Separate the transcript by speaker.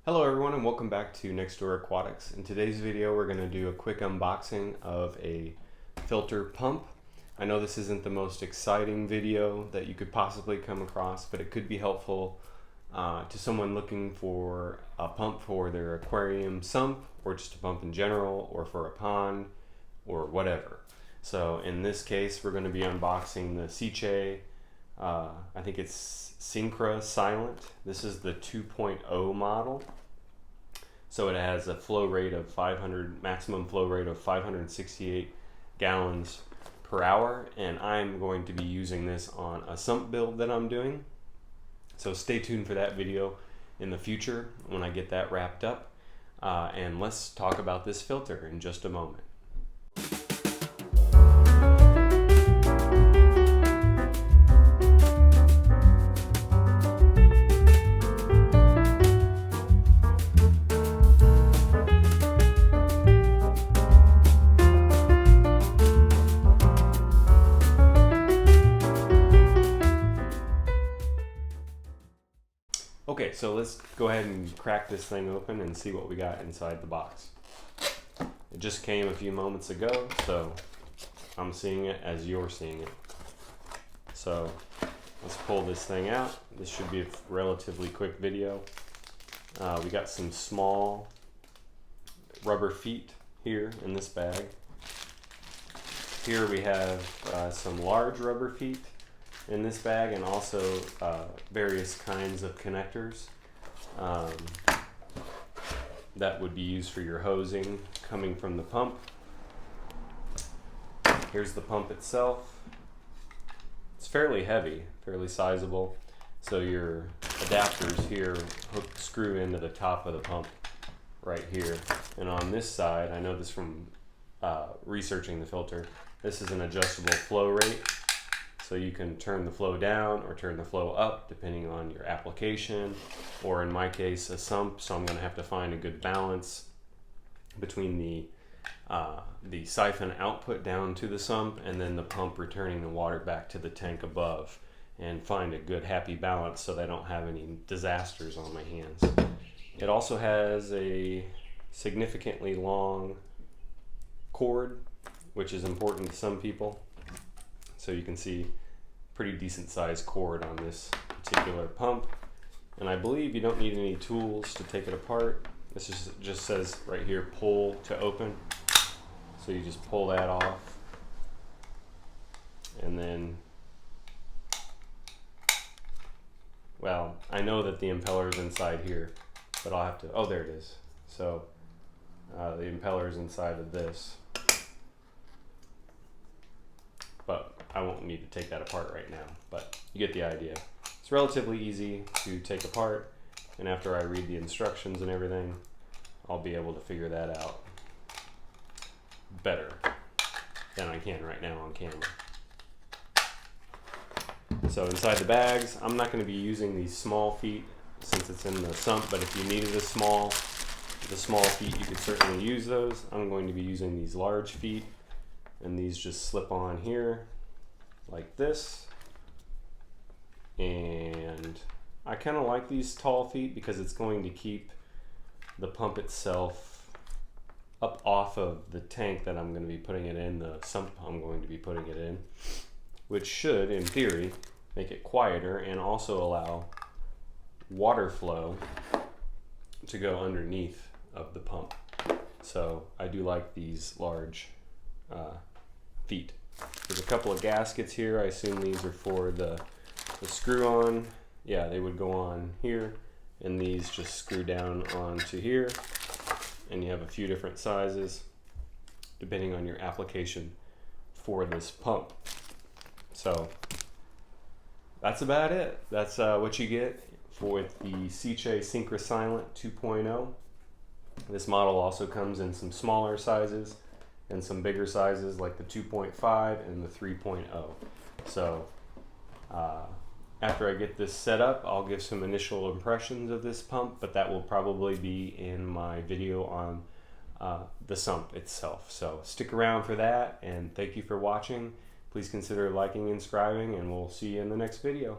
Speaker 1: Hello everyone and welcome back to Next Door Aquatics. In today's video we're going to do a quick unboxing of a filter pump. I know this isn't the most exciting video that you could possibly come across, but it could be helpful to someone looking for a pump for their aquarium sump, or just a pump in general, or for a pond, or whatever. So in this case we're going to be unboxing the Sicce, I think it's Syncra Silent. This is the 2.0 model. So it has a flow rate of maximum flow rate of 568 gallons per hour, and I'm going to be using this on a sump build that I'm doing. So stay tuned for that video in the future when I get that wrapped up. And let's talk about this filter in just a moment. Okay, so let's go ahead and crack this thing open and see what we got inside the box. It just came a few moments ago, so I'm seeing it as you're seeing it. So let's pull this thing out. This should be a relatively quick video. We got some small rubber feet here in this bag. Here we have some large rubber feet in this bag, and also various kinds of connectors that would be used for your hosing coming from the pump. Here's the pump itself. It's fairly heavy, fairly sizable, so your adapters here screw into the top of the pump right here. And on this side, I know this from researching the filter, this is an adjustable flow rate. So you can turn the flow down or turn the flow up depending on your application, or in my case a sump, so I'm going to have to find a good balance between the siphon output down to the sump and then the pump returning the water back to the tank above, and find a good happy balance so that I don't have any disasters on my hands. It also has a significantly long cord, which is important to some people. So you can see pretty decent sized cord on this particular pump. And I believe you don't need any tools to take it apart. This just says right here, pull to open. So you just pull that off. And then, well, I know that the impeller is inside here, but I'll have to, oh, there it is. So the impeller is inside of this. But I won't need to take that apart right now, but you get the idea. It's relatively easy to take apart, and after I read the instructions and everything, I'll be able to figure that out better than I can right now on camera. So inside the bags, I'm not going to be using these small feet since it's in the sump, but if you needed the small feet, you could certainly use those. I'm going to be using these large feet, and these just slip on here like this. And I kind of like these tall feet because it's going to keep the pump itself up off of the tank that I'm going to be putting it in, the sump I'm going to be putting it in, which should, in theory, make it quieter and also allow water flow to go underneath of the pump. So I do like these large feet. There's a couple of gaskets here. I assume these are for the screw on. Yeah, they would go on here, and these just screw down onto here. And you have a few different sizes depending on your application for this pump. So that's about it. That's what you get for the Sicce Syncra Silent 2.0. This model also comes in some smaller sizes and some bigger sizes like the 2.5 and the 3.0. So after I get this set up, I'll give some initial impressions of this pump, but that will probably be in my video on the sump itself. So stick around for that, and thank you for watching. Please consider liking and subscribing, and we'll see you in the next video.